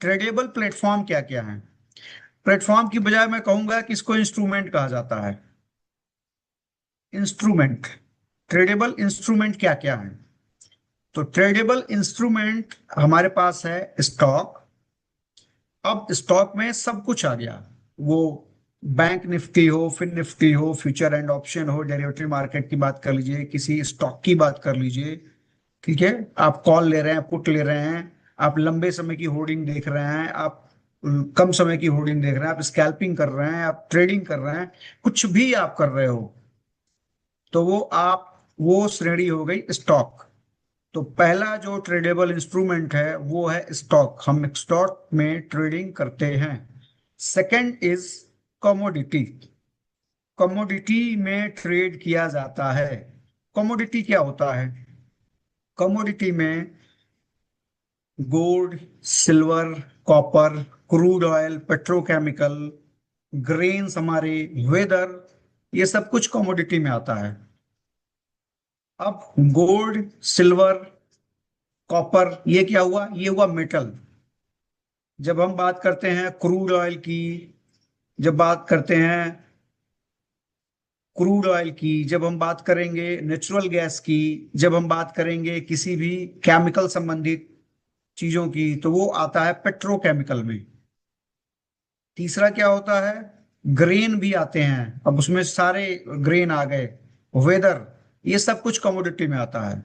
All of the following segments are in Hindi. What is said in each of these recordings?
ट्रेडेबल प्लेटफॉर्म क्या क्या है? प्लेटफॉर्म की बजाय मैं कहूंगा कि इसको इंस्ट्रूमेंट कहा जाता है। इंस्ट्रूमेंट। ट्रेडेबल इंस्ट्रूमेंट क्या क्या है? तो ट्रेडेबल इंस्ट्रूमेंट हमारे पास है स्टॉक। अब स्टॉक में सब कुछ आ गया। वो बैंक निफ्टी हो, फिन निफ्टी हो, फ्यूचर एंड ऑप्शन हो, डेरिवेटिव मार्केट की बात कर लीजिए, किसी स्टॉक की बात कर लीजिए। ठीक है। आप कॉल ले रहे हैं, पुट ले रहे हैं, आप लंबे समय की होर्डिंग देख रहे हैं, आप कम समय की होर्डिंग देख रहे हैं, आप स्कैल्पिंग कर रहे हैं, आप ट्रेडिंग कर रहे हैं, कुछ भी आप कर रहे हो, तो वो श्रेणी हो गई स्टॉक। तो पहला जो ट्रेडेबल इंस्ट्रूमेंट है वो है स्टॉक। हम स्टॉक में ट्रेडिंग करते हैं। Second is commodity. कमोडिटी में ट्रेड किया जाता है। कमोडिटी क्या होता है? कमोडिटी में gold, silver, copper, crude oil, petrochemical, grains, हमारे वेदर, ये सब कुछ कमोडिटी में आता है। अब गोल्ड, सिल्वर, कॉपर, ये क्या हुआ? ये हुआ मेटल। जब हम बात करते हैं क्रूड ऑयल की, जब बात करते हैं क्रूड ऑयल की, जब हम बात करेंगे नेचुरल गैस की, जब हम बात करेंगे किसी भी केमिकल संबंधित चीजों की, तो वो आता है पेट्रोकेमिकल में। तीसरा क्या होता है? ग्रेन भी आते हैं, अब उसमें सारे ग्रेन आ गए। वेदर, ये सब कुछ कमोडिटी में आता है।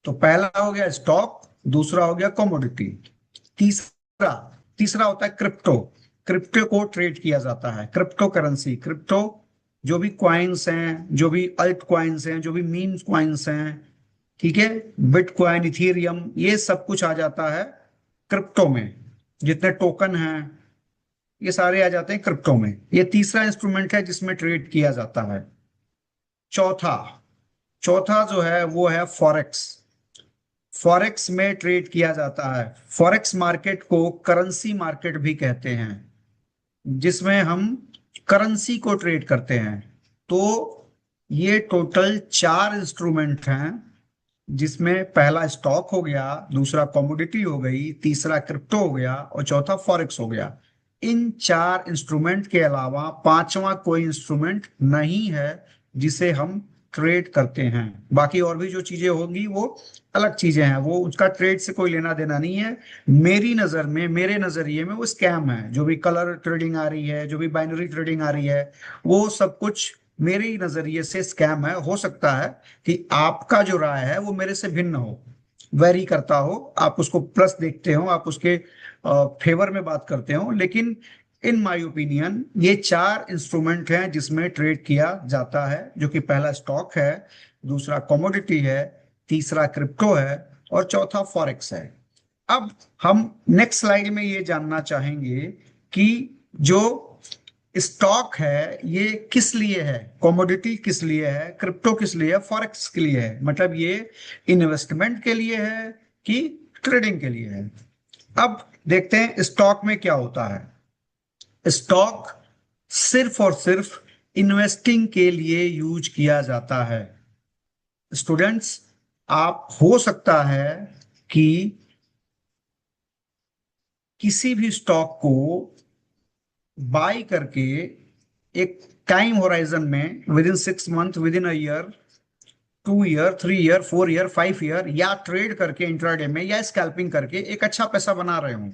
तो पहला हो गया स्टॉक, दूसरा हो गया कमोडिटी। तीसरा तीसरा होता है क्रिप्टो। क्रिप्टो को ट्रेड किया जाता है। क्रिप्टो करेंसी, क्रिप्टो जो भी क्वाइंस हैं, जो भी अल्ट क्वाइंस हैं, जो भी मीम क्वाइंस हैं, ठीक है, बिटकॉइन, इथीरियम, ये सब कुछ आ जाता है क्रिप्टो में। जितने टोकन हैं, ये सारे आ जाते हैं क्रिप्टो में। ये तीसरा इंस्ट्रूमेंट है जिसमें ट्रेड किया जाता है। चौथा चौथा जो है वो है फॉरेक्स। फॉरेक्स में ट्रेड किया जाता है। फॉरेक्स मार्केट को करेंसी मार्केट भी कहते हैं, जिसमें हम करेंसी को ट्रेड करते हैं। तो ये टोटल चार इंस्ट्रूमेंट हैं, जिसमें पहला स्टॉक हो गया, दूसरा कमोडिटी हो गई, तीसरा क्रिप्टो हो गया और चौथा फॉरेक्स हो गया। इन चार इंस्ट्रूमेंट के अलावा पांचवा कोई इंस्ट्रूमेंट नहीं है जिसे हम ट्रेड करते हैं। बाकी और भी जो चीजें होंगी वो अलग चीजें हैं, वो उसका ट्रेड से कोई लेना देना नहीं है। मेरी नजर में, मेरे नजरिए में वो स्कैम है। जो भी कलर ट्रेडिंग आ रही है, जो भी बाइनरी ट्रेडिंग आ रही है, वो सब कुछ मेरे ही नजरिए से स्कैम है। हो सकता है कि आपका जो राय है वो मेरे से भिन्न हो, वेरी करता हो, आप उसको प्लस देखते हो, आप उसके फेवर में बात करते हो, लेकिन इन माय ओपिनियन ये चार इंस्ट्रूमेंट हैं जिसमें ट्रेड किया जाता है, जो कि पहला स्टॉक है, दूसरा कमोडिटी है, तीसरा क्रिप्टो है और चौथा फॉरेक्स है। अब हम नेक्स्ट स्लाइड में ये जानना चाहेंगे कि जो स्टॉक है ये किस लिए है, कमोडिटी किस लिए है, क्रिप्टो किस लिए है, फॉरेक्स के लिए है, मतलब ये इन्वेस्टमेंट के लिए है कि ट्रेडिंग के लिए है। अब देखते हैं स्टॉक में क्या होता है। स्टॉक सिर्फ और सिर्फ इन्वेस्टिंग के लिए यूज किया जाता है। स्टूडेंट्स, आप हो सकता है कि किसी भी स्टॉक को बाई करके एक टाइम होराइजन में, with in 6 month, with in a year, 2 year, 3 year, 4 year, 5 year, या ट्रेड करके इंट्राडे में या स्कैल्पिंग करके एक अच्छा पैसा बना रहे हो।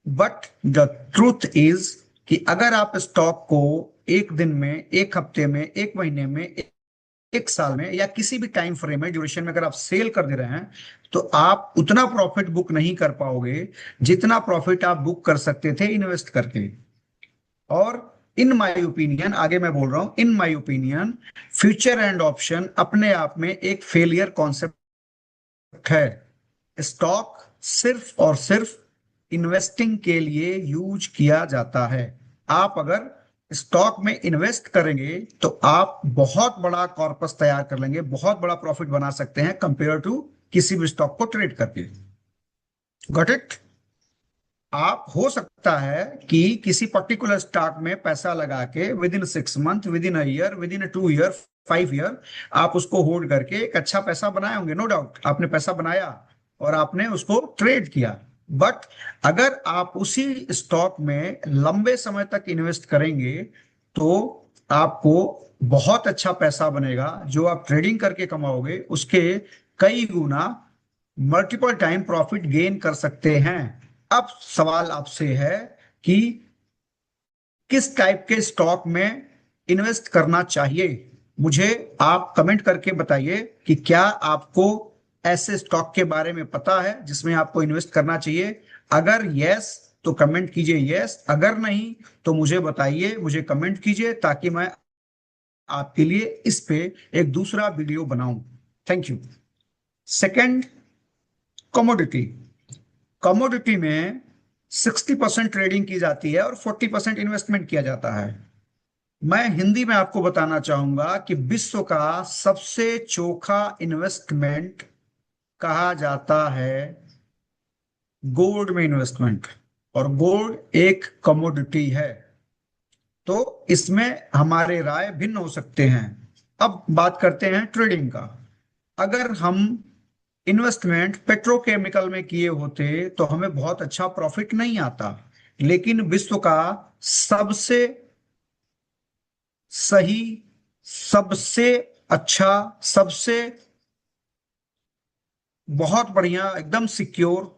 बट द ट्रूथ इज कि अगर आप स्टॉक को एक दिन में, एक हफ्ते में, एक महीने में, एक साल में या किसी भी टाइम फ्रेम में, ड्यूरेशन में अगर आप सेल कर दे रहे हैं, तो आप उतना प्रॉफिट बुक नहीं कर पाओगे जितना प्रॉफिट आप बुक कर सकते थे इन्वेस्ट करके। और इन माय ओपिनियन, आगे मैं बोल रहा हूं, in my opinion future and option अपने आप में एक फेलियर कॉन्सेप्ट है। स्टॉक सिर्फ और सिर्फ इन्वेस्टिंग के लिए यूज किया जाता है। आप अगर स्टॉक में इन्वेस्ट करेंगे तो आप बहुत बड़ा कॉर्पस तैयार कर लेंगे, बहुत बड़ा प्रॉफिट बना सकते हैं कंपेयर टू किसी भी स्टॉक को ट्रेड करके। Got it? आप हो सकता है कि किसी पर्टिकुलर स्टॉक में पैसा लगा के with in 6 month, with in a year, with in 2 year, 5 year, आप उसको होल्ड करके एक अच्छा पैसा बनाए होंगे। नो डाउट आपने पैसा बनाया और आपने उसको ट्रेड किया। बट अगर आप उसी स्टॉक में लंबे समय तक इन्वेस्ट करेंगे तो आपको बहुत अच्छा पैसा बनेगा। जो आप ट्रेडिंग करके कमाओगे उसके कई गुना, मल्टीपल टाइम प्रॉफिट गेन कर सकते हैं। अब सवाल आपसे है कि किस टाइप के स्टॉक में इन्वेस्ट करना चाहिए। मुझे आप कमेंट करके बताइए कि क्या आपको ऐसे स्टॉक के बारे में पता है जिसमें आपको इन्वेस्ट करना चाहिए। अगर यस तो कमेंट कीजिए यस, अगर नहीं तो मुझे बताइए, मुझे कमेंट कीजिए ताकि मैं आपके लिए इस पे एक दूसरा वीडियो बनाऊं। Thank you. Second, commodity. Commodity में 60% ट्रेडिंग की जाती है और 40% इन्वेस्टमेंट किया जाता है। मैं हिंदी में आपको बताना चाहूंगा कि विश्व का सबसे चोखा इन्वेस्टमेंट कहा जाता है गोल्ड में इन्वेस्टमेंट, और गोल्ड एक कमोडिटी है। तो इसमें हमारे राय भिन्न हो सकते हैं। अब बात करते हैं ट्रेडिंग का। अगर हम इन्वेस्टमेंट पेट्रोकेमिकल में किए होते तो हमें बहुत अच्छा प्रॉफिट नहीं आता, लेकिन विश्व का सबसे सही, सबसे अच्छा, सबसे बहुत बढ़िया, एकदम सिक्योर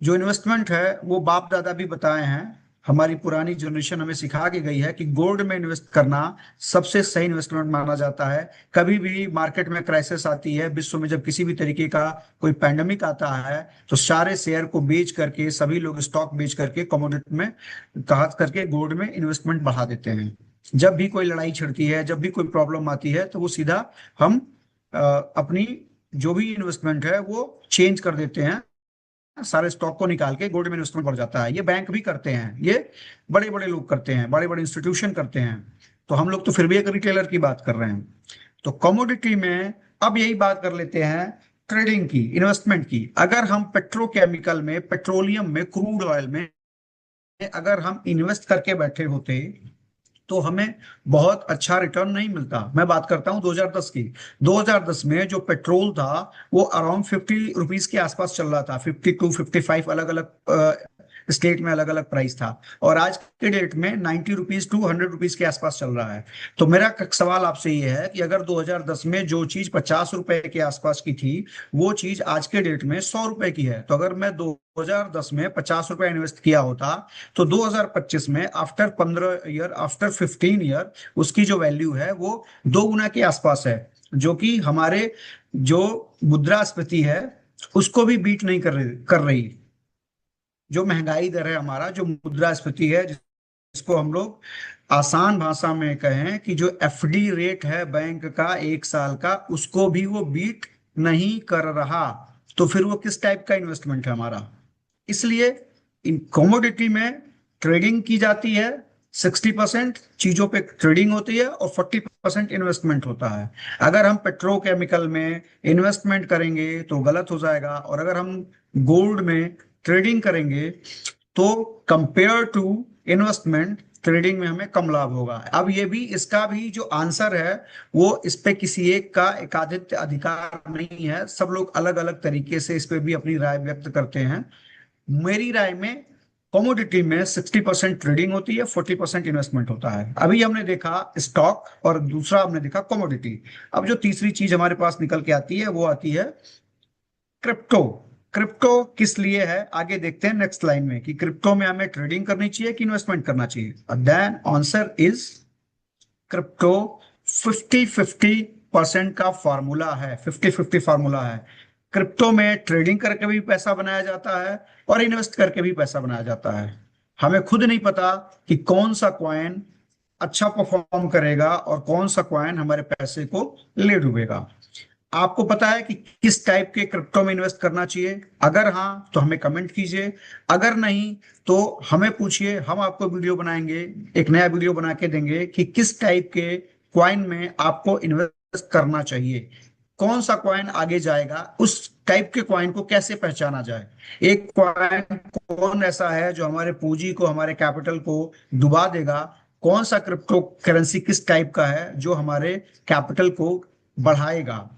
जो इन्वेस्टमेंट है वो बाप दादा भी बताए हैं, हमारी पुरानी जनरेशन हमें सिखा के गई है कि गोल्ड में इन्वेस्ट करना सबसे सही इन्वेस्टमेंट माना जाता है। कभी भी मार्केट में क्राइसिस आती है, विश्व में जब किसी भी तरीके का कोई पैंडेमिक आता है, तो सारे शेयर को बेच करके सभी लोग स्टॉक बेच करके कमोडिटी में, खास करके गोल्ड में इन्वेस्टमेंट बढ़ा देते हैं। जब भी कोई लड़ाई छिड़ती है, जब भी कोई प्रॉब्लम आती है, तो वो सीधा हम अपनी जो भी इन्वेस्टमेंट है वो चेंज कर देते हैं, सारे स्टॉक को निकाल के गोल्ड में इन्वेस्टमेंट बढ़ जाता है। ये बैंक भी करते हैं, ये बड़े बड़े लोग करते हैं, बड़े बड़े इंस्टीट्यूशन करते हैं। तो हम लोग तो फिर भी एक रिटेलर की बात कर रहे हैं। तो कमोडिटी में अब यही बात कर लेते हैं ट्रेडिंग की, इन्वेस्टमेंट की। अगर हम पेट्रोकेमिकल में, पेट्रोलियम में, क्रूड ऑयल में अगर हम इन्वेस्ट करके बैठे होते तो हमें बहुत अच्छा रिटर्न नहीं मिलता। मैं बात करता हूं 2010 की। 2010 में जो पेट्रोल था वो अराउंड 50 रुपीज के आसपास चल रहा था, 52, 55, अलग अलग स्टेट में अलग अलग प्राइस था। और आज के डेट में 90 रुपीज टू 100 रुपीज के आसपास चल रहा है। तो मेरा सवाल आपसे ये है कि अगर 2010 में जो चीज 50 रुपए के आसपास की थी, वो चीज आज के डेट में 100 रुपए की है, तो अगर मैं 2010 में 50 रुपए इन्वेस्ट किया होता तो 2025 में आफ्टर 15 ईयर, आफ्टर 15 ईयर, उसकी जो वैल्यू है वो 2 गुना के आसपास है, जो कि हमारे जो मुद्रास्फीति है उसको भी बीट नहीं कर रही। जो महंगाई दर है, हमारा जो मुद्रास्फीति है, जिसको हम लोग आसान भाषा में कहें कि जो एफडी रेट है बैंक का 1 साल का, उसको भी वो बीट नहीं कर रहा। तो फिर वो किस टाइप का इन्वेस्टमेंट है हमारा। इसलिए इन कमोडिटी में ट्रेडिंग की जाती है, 60% चीजों पे ट्रेडिंग होती है और 40% इन्वेस्टमेंट होता है। अगर हम पेट्रोकेमिकल में इन्वेस्टमेंट करेंगे तो गलत हो जाएगा, और अगर हम गोल्ड में ट्रेडिंग करेंगे तो कंपेयर टू इन्वेस्टमेंट, ट्रेडिंग में हमें कम लाभ होगा। अब ये भी, इसका भी जो आंसर है वो इस पे किसी एक का एकाधिपत्य अधिकार नहीं है। सब लोग अलग अलग तरीके से इस पे भी अपनी राय व्यक्त करते हैं। मेरी राय में कमोडिटी में 60% ट्रेडिंग होती है, 40% इन्वेस्टमेंट होता है। अभी हमने देखा स्टॉक और दूसरा हमने देखा कमोडिटी। अब जो तीसरी चीज हमारे पास निकल के आती है वो आती है क्रिप्टो। क्रिप्टो किस लिए है, आगे देखते हैं नेक्स्ट लाइन में कि क्रिप्टो में हमें ट्रेडिंग करनी चाहिए कि इन्वेस्टमेंट करना चाहिए। देन आंसर इज क्रिप्टो 50-50% का फॉर्मूला है, 50-50 फॉर्मूला है। क्रिप्टो में ट्रेडिंग करके भी पैसा बनाया जाता है और इन्वेस्ट करके भी पैसा बनाया जाता है। हमें खुद नहीं पता कि कौन सा कॉइन अच्छा परफॉर्म करेगा और कौन सा कॉइन हमारे पैसे को ले डूबेगा। आपको पता है कि किस टाइप के क्रिप्टो में इन्वेस्ट करना चाहिए? अगर हाँ तो हमें कमेंट कीजिए, अगर नहीं तो हमें पूछिए, हम आपको वीडियो बनाएंगे, एक नया वीडियो बना के देंगे कि किस टाइप के क्वाइन में आपको इन्वेस्ट करना चाहिए, कौन सा क्वाइन आगे जाएगा, उस टाइप के क्वाइन को कैसे पहचाना जाए। एक क्वाइन कौन ऐसा है जो हमारे पूंजी को, हमारे कैपिटल को डुबा देगा, कौन सा क्रिप्टो करेंसी किस टाइप का है जो हमारे कैपिटल को बढ़ाएगा।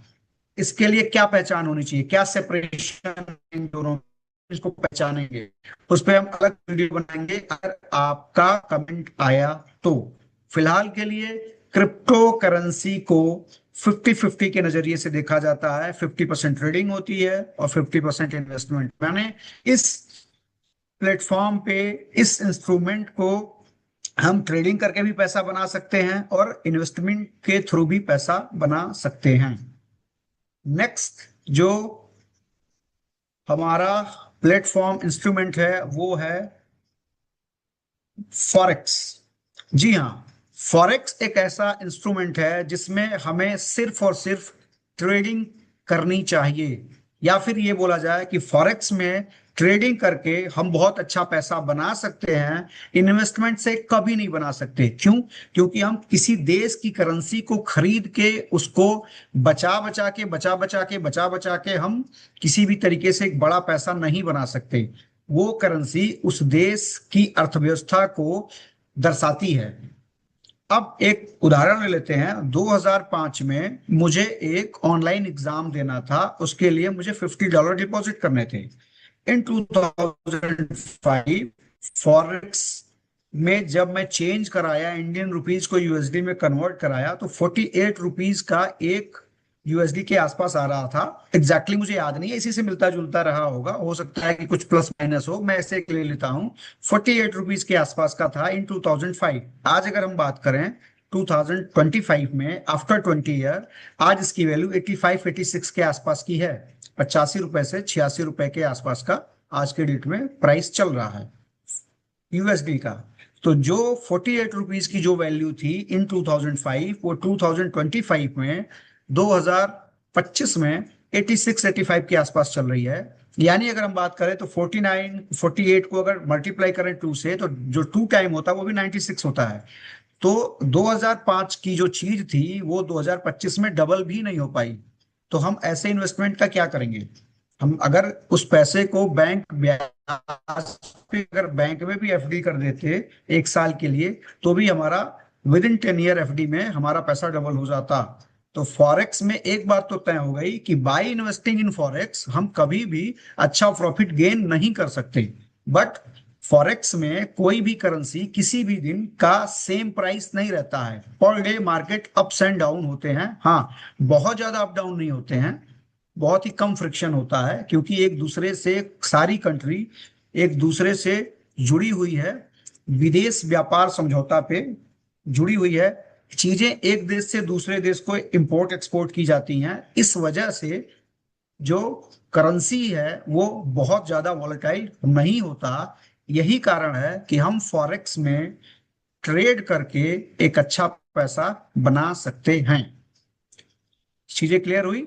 इसके लिए क्या पहचान होनी चाहिए, क्या सेपरेशन इन दोनों इसको पहचानेंगे, उस पर हम अलग वीडियो बनाएंगे अगर आपका कमेंट आया तो। फिलहाल के लिए क्रिप्टो करेंसी को 50-50 के नजरिए से देखा जाता है। 50% ट्रेडिंग होती है और 50% इन्वेस्टमेंट। मैंने इस प्लेटफॉर्म पे इस इंस्ट्रूमेंट को हम ट्रेडिंग करके भी पैसा बना सकते हैं और इन्वेस्टमेंट के थ्रू भी पैसा बना सकते हैं। नेक्स्ट जो हमारा प्लेटफॉर्म इंस्ट्रूमेंट है वो है फॉरेक्स। जी हाँ, फॉरेक्स एक ऐसा इंस्ट्रूमेंट है जिसमें हमें सिर्फ और सिर्फ ट्रेडिंग करनी चाहिए, या फिर ये बोला जाए कि फॉरेक्स में ट्रेडिंग करके हम बहुत अच्छा पैसा बना सकते हैं, इन्वेस्टमेंट से कभी नहीं बना सकते। क्यों? क्योंकि हम किसी देश की करेंसी को खरीद के उसको बचा बचा के हम किसी भी तरीके से एक बड़ा पैसा नहीं बना सकते। वो करेंसी उस देश की अर्थव्यवस्था को दर्शाती है। अब एक उदाहरण ले लेते हैं। 2005 में मुझे एक ऑनलाइन एग्जाम देना था, उसके लिए मुझे $50 डिपॉजिट करने थे। इन 2005 फॉरेक्स में जब मैं चेंज कराया, इंडियन रुपीज को यूएसडी में कन्वर्ट कराया, तो 48 रुपीज का एक यूएसडी के आसपास आ रहा था। एग्जैक्टली मुझे याद नहीं है, इसी से मिलता जुलता रहा होगा, हो सकता है कि कुछ प्लस माइनस हो, मैं ऐसे ले लेता हूँ। 48 रुपीज के आसपास का था इन 2005। आज अगर हम बात करें 2025 में, आफ्टर 20 ईयर, आज इसकी वैल्यू 85-86 के आसपास की है। 85 रुपए से 86 रुपए के आसपास का आज के डेट में प्राइस चल रहा है यूएसडी का। तो जो 48 रुपीज की जो वैल्यू थी इन 2005, वो 2025 में, 2025 में 86-85 के आसपास चल रही है। यानी अगर हम बात करें तो 48 को अगर मल्टीप्लाई करें 2 से, तो जो 2 टाइम होता है वो भी 96 होता है। तो 2005 की जो चीज थी वो 2025 में डबल भी नहीं हो पाई। तो हम ऐसे इन्वेस्टमेंट का क्या करेंगे? हम अगर उस पैसे को बैंक ब्याज पे, अगर बैंक में भी एफडी कर देते 1 साल के लिए, तो भी हमारा विद इन 10 ईयर एफडी में हमारा पैसा डबल हो जाता। तो फॉरेक्स में एक बात तो तय हो गई कि बाय इन्वेस्टिंग इन फॉरेक्स हम कभी भी अच्छा प्रॉफिट गेन नहीं कर सकते। बट फॉरेक्स में कोई भी करेंसी किसी भी दिन का सेम प्राइस नहीं रहता है। Per day market ups and down होते हैं। हाँ, बहुत ज्यादा अप डाउन नहीं होते हैं, बहुत ही कम फ्रिक्शन होता है, क्योंकि एक दूसरे से सारी कंट्री एक दूसरे से जुड़ी हुई है, विदेश व्यापार समझौता पे जुड़ी हुई है। चीजें एक देश से दूसरे देश को इंपोर्ट एक्सपोर्ट की जाती हैं। इस वजह से जो करेंसी है वो बहुत ज्यादा वॉलेटाइल नहीं होता। यही कारण है कि हम फॉरेक्स में ट्रेड करके एक अच्छा पैसा बना सकते हैं। चीजें क्लियर हुई?